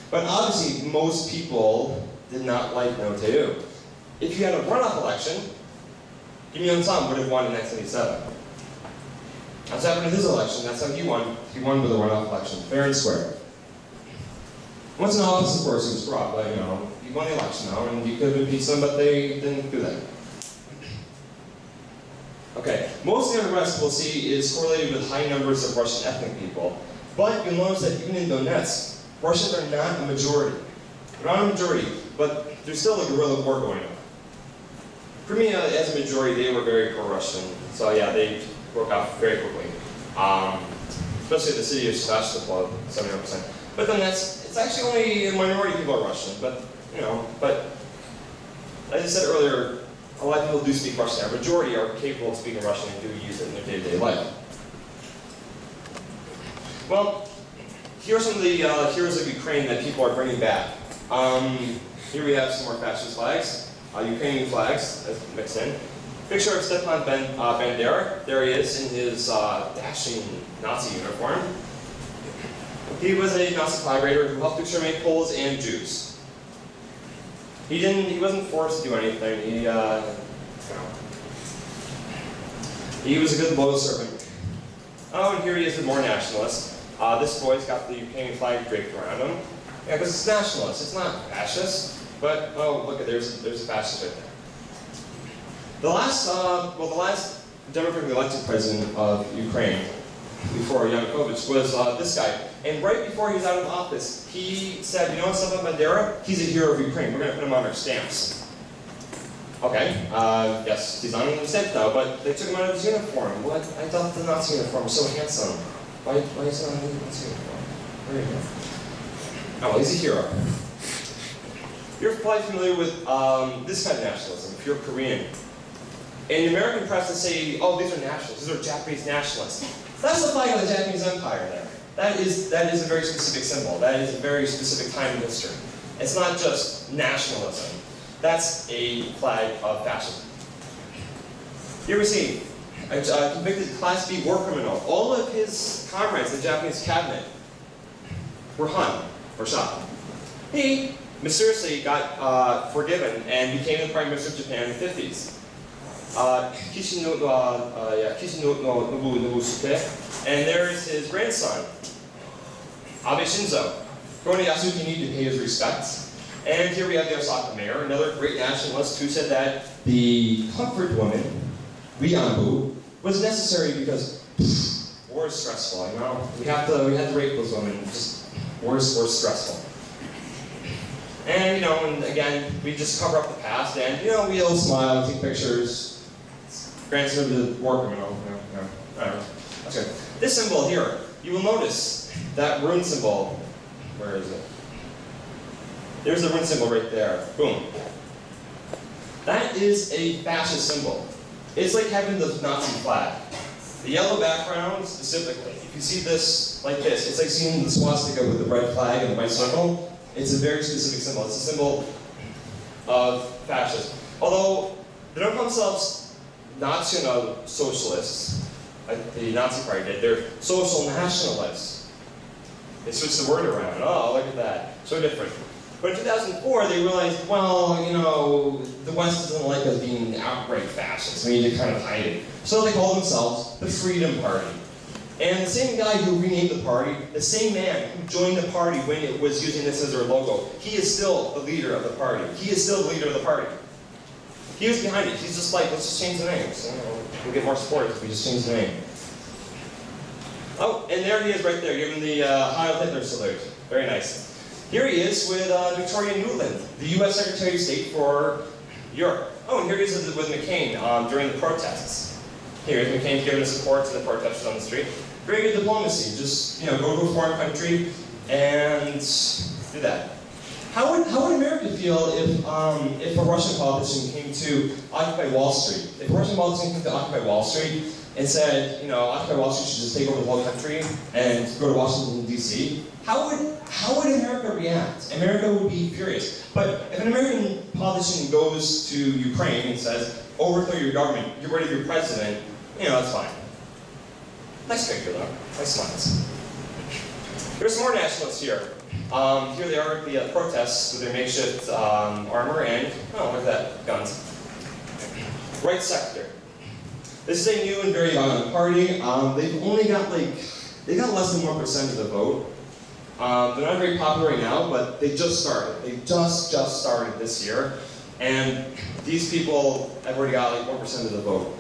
But obviously, most people did not like NATO. If you had a runoff election, Kim Il-sung would have won in 1987. That's happened in his election. That's how he won. He won with a runoff election, fair and square. Once in office, of course, he was corrupt, but he won the election now, and you could have impeached him, but they didn't do that. Okay, most of the unrest we'll see is correlated with high numbers of Russian ethnic people. But you'll notice that even in Donetsk, Russians are not a majority. They're not a majority, but there's still a guerrilla war going on. Crimea, as a majority, they were very pro-Russian. So yeah, they broke out very quickly. Especially the city of Sevastopol, 79%. But then it's actually only a minority of people are Russian. But as I said earlier, a lot of people do speak Russian. A majority are capable of speaking Russian and do use it in their day-to-day life. Well, here are some of the heroes of Ukraine that people are bringing back. Here we have some more fascist flags, Ukrainian flags mixed in. Picture of Stepan Bandera. There he is in his dashing Nazi uniform. He was a Nazi collaborator who helped exterminate Poles and Jews. He wasn't forced to do anything. He was a good loyal servant. Oh, and here he is, the more nationalist. This boy's got the Ukrainian flag draped around him. Yeah, because it's nationalist. It's not fascist. But oh, look, there's a fascist right there. The last democratically elected president of Ukraine before Yanukovych was this guy. And right before he was out of office, he said, you know what, Stepan Bandera? He's a hero of Ukraine. We're going to put him on our stamps. Okay, yes, he's on the stamp now, but they took him out of his uniform. What? I thought the Nazi uniform was so handsome. Why is he not in the Nazi uniform? Where are you? Oh, well, he's a hero. You're probably familiar with this kind of nationalism, if you're Korean. And the American press will say, oh, these are nationalists, these are Japanese nationalists. That's the flag of the Japanese Empire there. That is a very specific symbol. That is a very specific time in history. It's not just nationalism. That's a flag of fascism. Here we see a convicted Class B war criminal. All of his comrades in the Japanese cabinet were hung or shot. He mysteriously got forgiven and became the Prime Minister of Japan in the 50s. Nobusuke, and there's his grandson, Abe Shinzo, going to Yasukuni to pay his respects. And here we have the Osaka mayor, another great nationalist, who said that the comfort woman, Rianbu, was necessary because war is stressful. We have to rape those women. Just war is stressful. And and again, we just cover up the past, and we all smile, take pictures. Grandson of the war criminal. That's good. This symbol here, you will notice that rune symbol. Where is it? There's the rune symbol right there. Boom. That is a fascist symbol. It's like having the Nazi flag. The yellow background specifically. If you see this like this, it's like seeing the swastika with the red flag and the white circle. It's a very specific symbol. It's a symbol of fascism. Although they don't call themselves National socialists, like the Nazi Party did, they're social nationalists. They switched the word around. Oh, look at that. So different. But in 2004, they realized, well, the West doesn't like us being outright fascists. We need to kind of hide it. So they called themselves the Freedom Party. And the same guy who renamed the party, the same man who joined the party when it was using this as their logo, he is still the leader of the party. He is still the leader of the party. He was behind it. He's just like, let's just change the names. You know, we'll get more support if we just change the name. Oh, and there he is right there, giving the Heil Hitler salute. Very nice. Here he is with Victoria Nuland, the U.S. Secretary of State for Europe. Oh, and here he is with McCain during the protests. Here is McCain giving support to the protesters on the street. Very good diplomacy. Just, you know, go to a foreign country and do that. How would America feel if a Russian politician came to occupy Wall Street? If a Russian politician came to occupy Wall Street and said, you know, Occupy Wall Street should just take over the whole country and go to Washington, D.C., how would America react? America would be furious. But if an American politician goes to Ukraine and says, overthrow your government, get rid of your president, you know, that's fine. Nice picture, though. Nice smiles. There's some more nationalists here. Here they are at the protests with their makeshift armor and, oh, look at that, guns. Right sector. This is a new and very violent party. They've only got they got less than 1% of the vote. They're not very popular right now, but they just started. They just started this year. And these people have already got like 1% of the vote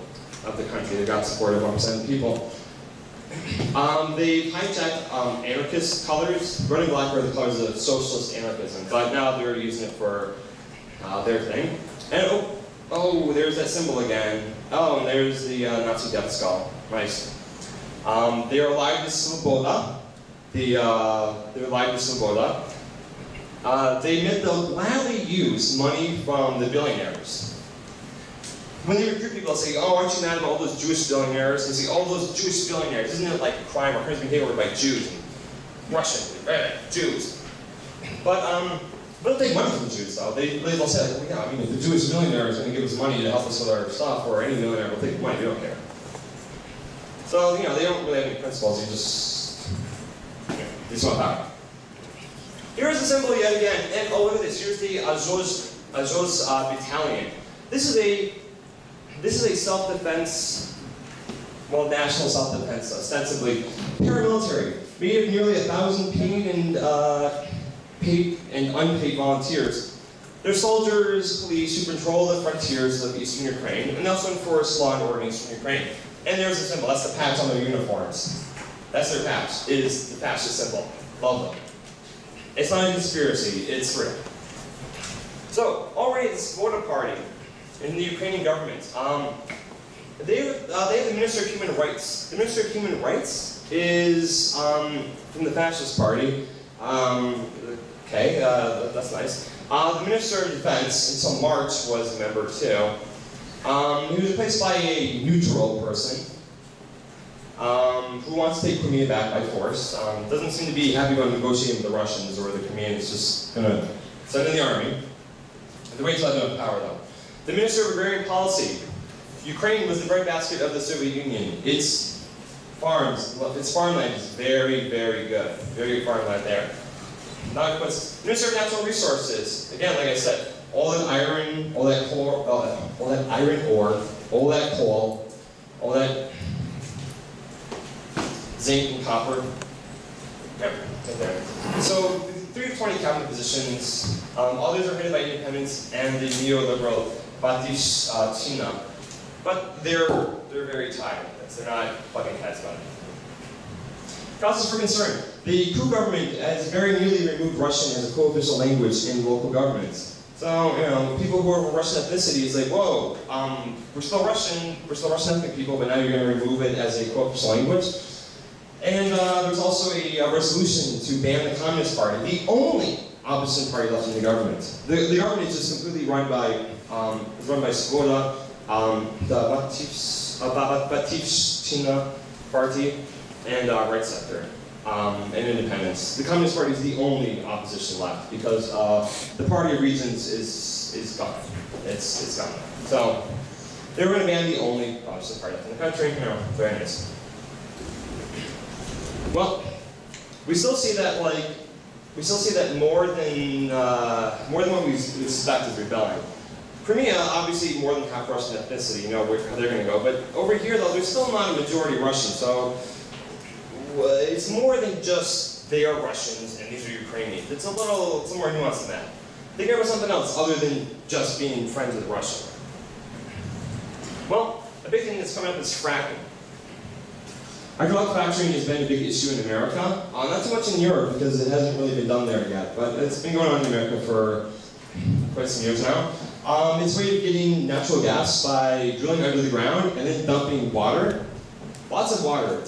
of the country. They've got support of 1% of the people. They've hijacked anarchist colors. Red and black are the colors of socialist anarchism, but now they're using it for their thing. And oh, there's that symbol again. Oh, and there's the Nazi death skull. Nice. They are Allies of WW2. They're Allies of WW2. They admit they'll gladly use money from the billionaires. When they recruit people, they'll say, oh, aren't you mad about all those Jewish billionaires? They say, all those Jewish billionaires, isn't it like a crime or crimes being taken over by Jews and Russians, Jews? But they'll take money from the Jews, though. They'll say, well, yeah, I mean, if the Jewish millionaire is going to give us money to help us with our stuff, or any millionaire will take the money, they don't care. So, you know, they don't really have any principles, they just want power. Here's the symbol yet again, and oh, look at this, here's the Azov battalion. This is a self-defense, well, national self-defense, ostensibly paramilitary, made of nearly 1,000 paid and unpaid volunteers. They're soldiers, police who control the frontiers of eastern Ukraine, and they also enforce law and order in eastern Ukraine. And there's the symbol, that's the patch on their uniforms. That's their patch, is the fascist symbol. Lovely. It's not a conspiracy, it's real. So, already the Svoboda Party in the Ukrainian government, they have the Minister of Human Rights. The Minister of Human Rights is from the fascist party. Okay, that's nice. The Minister of Defense, until March, was a member too. He was replaced by a neutral person who wants to take Crimea back by force. Doesn't seem to be happy about negotiating with the Russians or the Crimeans, just gonna send in the army. The wait till I don't have power though. The Minister of Agrarian Policy. Ukraine was the breadbasket of the Soviet Union. Its farmland is very, very good. Very good farmland there. Minister of Natural Resources. Again, like I said, all that iron, all that coal, all that iron ore, all that coal, all that zinc and copper. Yep, right there. So 3 of 20 cabinet positions. Others are headed by independents and the neoliberal Batishchina. But they're very tired of this. They're not fucking heads about it. Causes for concern. The coup government has very nearly removed Russian as a co-official language in local governments. So, you know, people who are of Russian ethnicity is like, whoa, we're still Russian ethnic people, but now you're going to remove it as a co-official language. And there's also a resolution to ban the Communist Party, the only opposition party left in the government. The government is just completely run by Svoboda, the Batishchina party, and right sector, and independents. The Communist Party is the only opposition left because the Party of Regions is gone. It's gone. So they were going to ban the only opposition party left in the country. You know, very nice. Well, we still see that more than what we suspect is rebelling. Crimea, obviously more than half Russian ethnicity, you know where they're going to go. But over here, though, there's still not a majority Russian, so it's more than just they are Russians and these are Ukrainians. It's a little more nuanced than that. They care about something else other than just being friends with Russia. a big thing that's coming up is fracking. Hydraulic fracturing has been a big issue in America. Not so much in Europe because it hasn't really been done there yet, but it's been going on in America for quite some years now. It's a way of getting natural gas by drilling under the ground and then dumping water. Lots of water.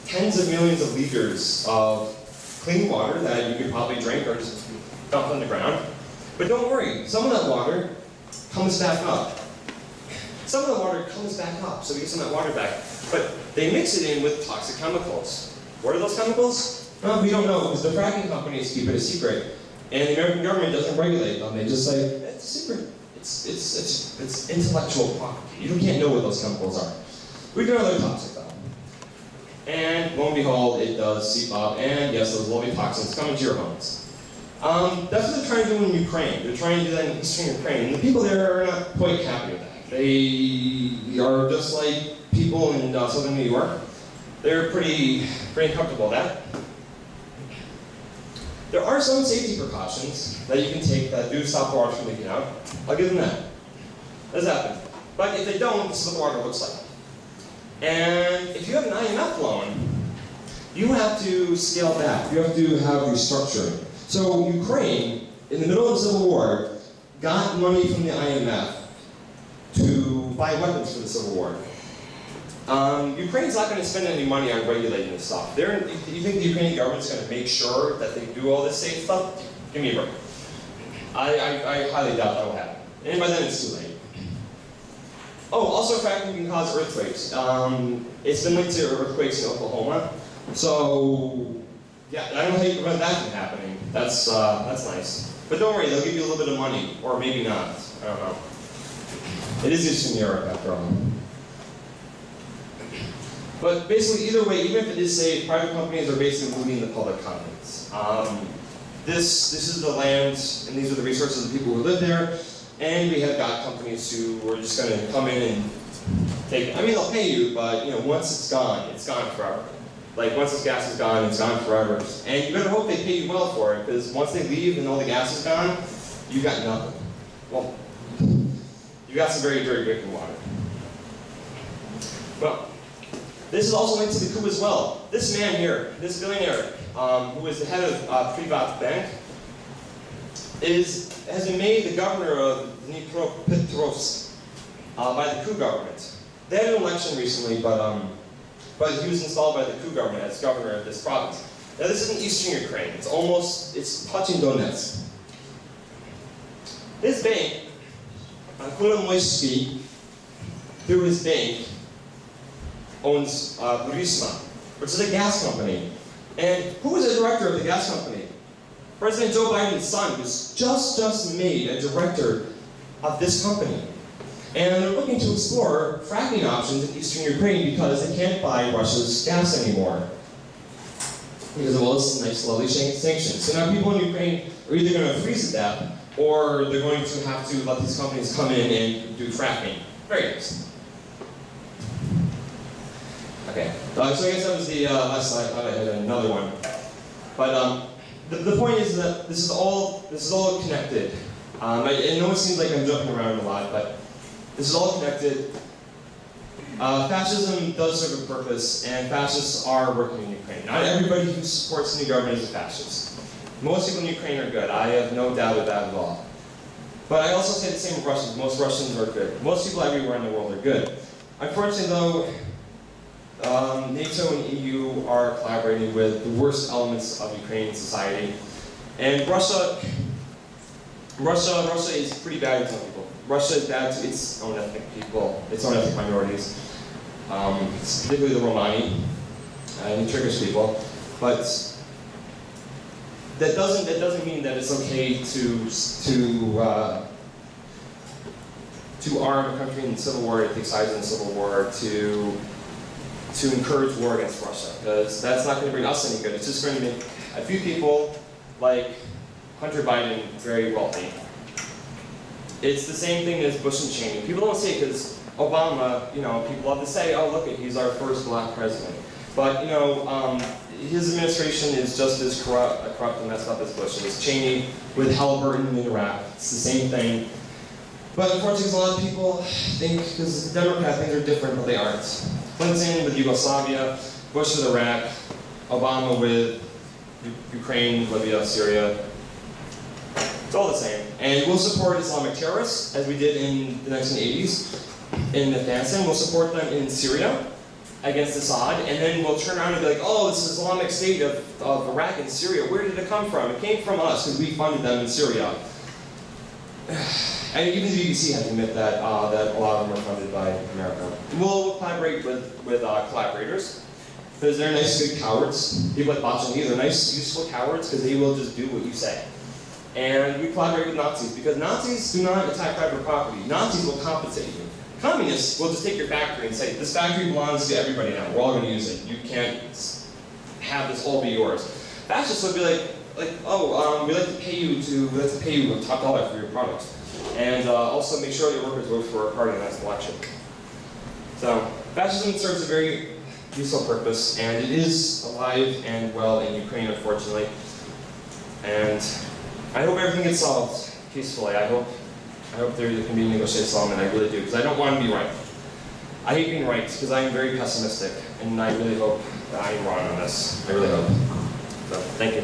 Tens of millions of liters of clean water that you could probably drink or just dump on the ground. But don't worry, some of that water comes back up. Some of the water comes back up, so we get some of that water back. But they mix it in with toxic chemicals. What are those chemicals? Well, we don't know, because the fracking companies keep it a secret. And the American government doesn't regulate them. They just say, it's a secret. It's intellectual property. You can't know what those chemicals are. We know they're toxic, though. And lo and behold, it does seep up, and yes, those lovely toxins come into your homes. That's what they're trying to do in Ukraine. They're trying to do that in eastern Ukraine. And the people there are not quite happy with that. They are just like people in southern New York. They're pretty uncomfortable with that. There are some safety precautions that you can take that do stop water from leaking out. I'll give them that. That's happened. But if they don't, this is what the water looks like. And if you have an IMF loan, you have to scale back. You have to have restructuring. So Ukraine, in the middle of the Civil War, got money from the IMF to buy weapons for the Civil War. Ukraine's not going to spend any money on regulating this stuff. You think the Ukrainian government's going to make sure that they do all this safe stuff? Give me a break. I highly doubt that will happen. And by then it's too late. Oh, also fracking can cause earthquakes. It's been linked to earthquakes in Oklahoma. So, yeah, I don't know how you prevent that from happening. That's nice. But don't worry, they'll give you a little bit of money. Or maybe not. I don't know. It is Eastern Europe, after all. But basically, either way, even if it is safe, private companies are basically moving the public confidence. This is the land, and these are the resources of the people who live there. And we have got companies who are just going to come in and take it. I mean, they'll pay you, but once it's gone forever. Like, once this gas is gone, it's gone forever. And you better hope they pay you well for it, because once they leave and all the gas is gone, you got nothing. Well, you got some very dirty drinking water. Well, this is also linked to the coup as well. This man here, this billionaire, who is the head of Privat Bank, has been made the governor of Dnipropetrovsk by the coup government. They had an election recently, but he was installed by the coup government as governor of this province. Now this is in eastern Ukraine. It's touching Donetsk. His bank, Kolomoisky, through his bank, owns Burisma, which is a gas company. And who is the director of the gas company? President Joe Biden's son was just made a director of this company. And they're looking to explore fracking options in eastern Ukraine because they can't buy Russia's gas anymore. Because of all this nice, lovely sanctions. So now people in Ukraine are either going to freeze to death, or they're going to have to let these companies come in and do fracking. Very nice. Okay, so I guess that was the last slide. I thought I had another one. But the point is that this is all connected. I know it seems like I'm jumping around a lot, but this is all connected. Fascism does serve a purpose, and fascists are working in Ukraine. Not everybody who supports the new government is a fascist. Most people in Ukraine are good. I have no doubt of that at all. But I also say the same of Russians. Most Russians are good. Most people everywhere in the world are good. Unfortunately, though, NATO and EU are collaborating with the worst elements of Ukrainian society. And Russia is pretty bad to some people. Russia is bad to its own ethnic people, its own ethnic minorities, particularly the Romani and the Turkish people. But that doesn't mean that it's okay to arm a country in the Civil War, to take sides in the Civil War, to encourage war against Russia, because that's not going to bring us any good. It's just going to make a few people, like Hunter Biden, very wealthy. It's the same thing as Bush and Cheney. People don't say it because Obama, people love to say, oh, look, he's our first black president. But, his administration is just as corrupt and messed up as Bush's. Cheney with Halliburton in Iraq, it's the same thing. But unfortunately, a lot of people think, because the Democrat things are different, but they aren't. Clinton with Yugoslavia, Bush with Iraq, Obama with Ukraine, Libya, Syria. It's all the same. And we'll support Islamic terrorists, as we did in the 1980s in Afghanistan. We'll support them in Syria against Assad, and then we'll turn around and be like, oh, this Islamic State of Iraq and Syria, where did it come from? It came from us, because we funded them in Syria. And even the BBC has to admit that, that a lot of them are funded by America. We'll collaborate with collaborators, because they're nice, good cowards. People like Bacchini, they're nice, useful cowards, because they will just do what you say. And we collaborate with Nazis, because Nazis do not attack private property. Nazis will compensate you. Communists will just take your factory and say, this factory belongs to everybody now. We're all going to use it. You can't have this all be yours. Fascists would be like, oh, we'd like to pay you a top dollar for your product. And also make sure your workers vote for our party in the next election. So, fascism serves a very useful purpose, and it is alive and well in Ukraine, unfortunately. And I hope everything gets solved peacefully. I hope there can be negotiated settlement. I really do, because I don't want to be right. I hate being right, because I am very pessimistic, and I really hope that I am wrong on this. I really hope. So, thank you.